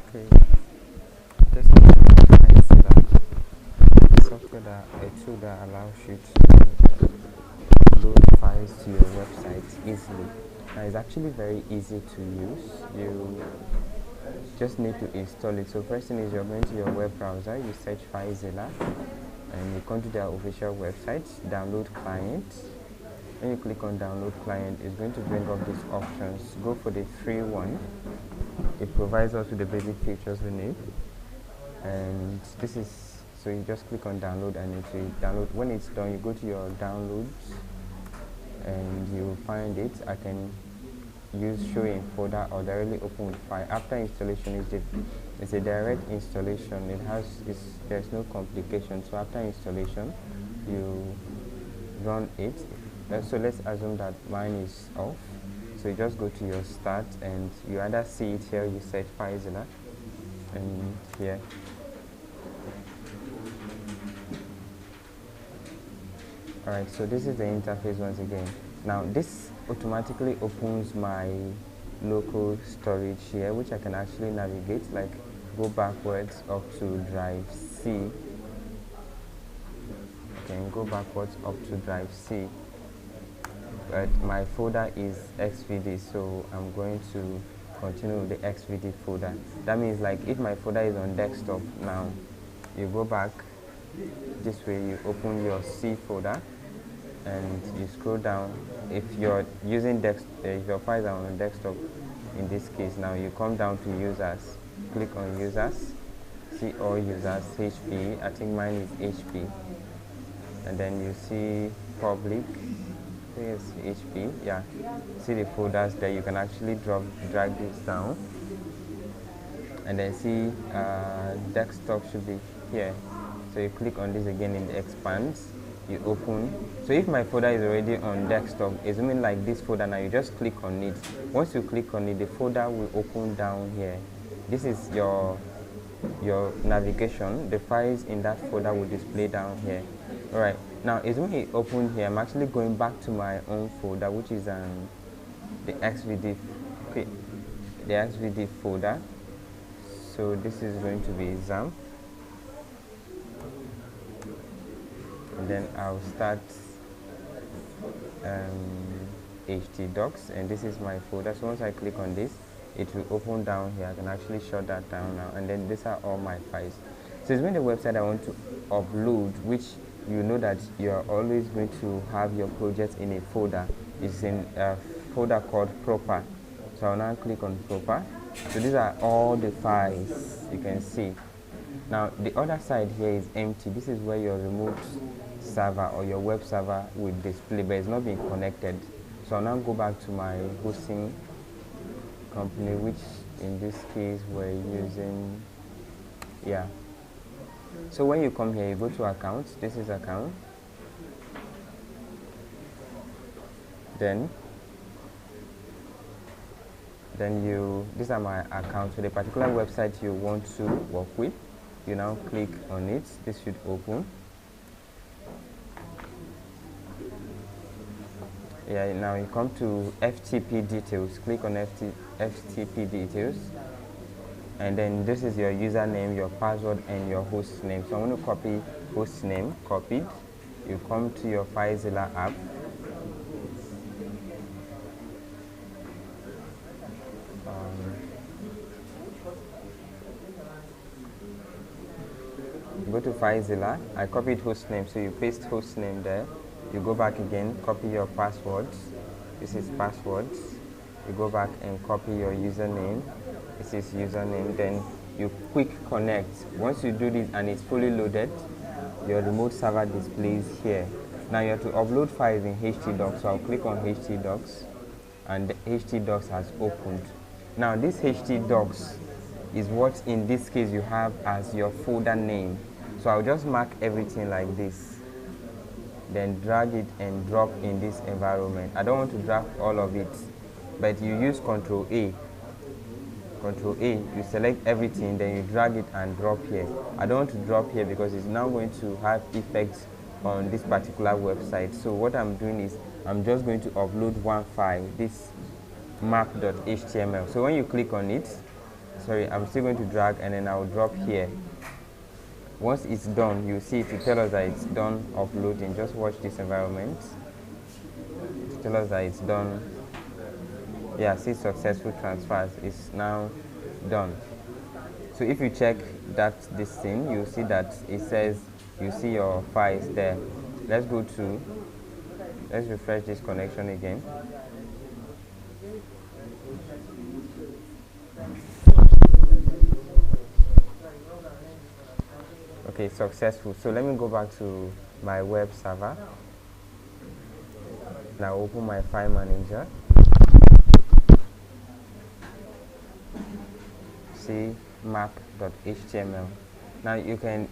Okay, this is Zilla, a software a tool that allows you to load files to your website easily. Now it's actually very easy to use. You just need to install it. So first thing is you're going to your web browser, you search Zilla, and you come to their official website, download client. When you click on download client, it's going to bring up these options. Go for the free one. It provides us with the basic features we need, and this is, so you just click on download and it will download. When it's done, you go to your downloads and you find it. I can use show in folder or directly open with file. After installation, it's a direct installation. There's no complication. So after installation, you run it. So let's assume that mine is off. So you just go to your start and you either see it here, you search Zilla, and here. Alright, so this is the interface once again. Now this automatically opens my local storage here, which I can actually navigate, like go backwards up to drive C. I can go backwards up to drive C. But my folder is XVD, so I'm going to continue with the XVD folder. That means, like, if my folder is on desktop now, you go back this way, you open your C folder and you scroll down. If you're using if your files are on desktop, in this case now, you come down to users, click on users, see all users, HP. I think mine is HP, and then you see public. Yes, HP, yeah. See the folders there. You can actually drag this down, and then see desktop should be here. So you click on this again in the expands. You open. So if my folder is already on desktop, assuming like this folder now, you just click on it. Once you click on it, the folder will open down here. This is your navigation. The files in that folder will display down here. All right. Now, when it opened here, I'm actually going back to my own folder, which is the XVD, the XVD folder. So this is going to be XAMPP, and then I'll start htdocs, and this is my folder. So once I click on this, it will open down here. I can actually shut that down now, and then these are all my files. So it's when the website I want to upload, which you know that you are always going to have your project in a folder. It's in a folder called proper. So I'll now click on proper. So these are all the files you can see. Now the other side here is empty. This is where your remote server or your web server will display, but it's not being connected. So I'll now go back to my hosting company, which in this case we're using, yeah. So when you come here, you go to accounts. This is account. Then these are my accounts. So the particular website you want to work with, you now click on it. This should open. Yeah, now you come to FTP details. Click on FTP details. And then this is your username, your password, and your host name. So I'm going to copy host name, copied. You come to your Zilla app. Go to Zilla. I copied host name, so you paste host name there. You go back again, copy your passwords. This is passwords. You go back and copy your username. This is username. Then you quick connect. Once you do this and it's fully loaded, your remote server displays here. Now you have to upload files in htdocs. So I'll click on htdocs, and the htdocs has opened. Now this htdocs is what in this case you have as your folder name. So I'll just mark everything like this, then drag it and drop in this environment. I don't want to drag all of it, but you use Control A. Control A, you select everything, then you drag it and drop here. I don't want to drop here because it's now going to have effects on this particular website. So what I'm doing is I'm just going to upload one file, this map.html. So when you click on it, sorry, I'm still going to drag and then I'll drop here. Once it's done, you see it to tell us that it's done uploading. Just watch this environment to tell us that it's done. Yeah, see successful transfers is now done. So if you check this thing, you see that it says you see your files there. Let's refresh this connection again. Okay, successful. So let me go back to my web server. Now open my file manager. See map.html. Now you can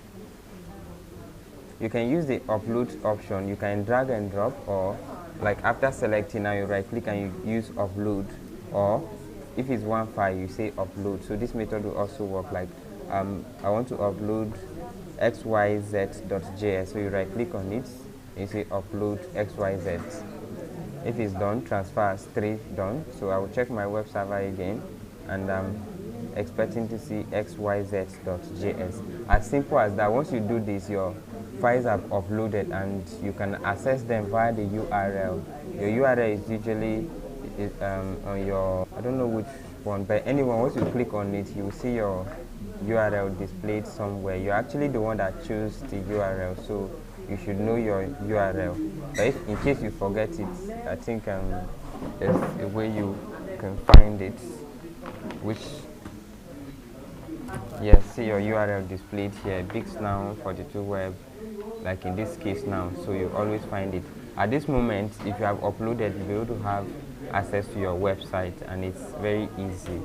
use the upload option. You can drag and drop, or like after selecting, now you right click and you use upload, or if it's one file you say upload. So this method will also work. Like I want to upload xyz.js, so you right click on it and you say upload xyz. If it's done, transfer straight done. So I will check my web server again, and I'm expecting to see xyz.js. As simple as that. Once you do this, your files are uploaded and you can access them via the URL. Your URL is usually on your, I don't know which one, but anyway, once you click on it, you will see your URL displayed somewhere. You're actually the one that chose the URL, so you should know your URL. But if in case you forget it, I think there's a way you can find it, which, yes, see your URL displayed here, bigsnow42web, like in this case now, so you always find it. At this moment, if you have uploaded, you'll be able to have access to your website, and it's very easy.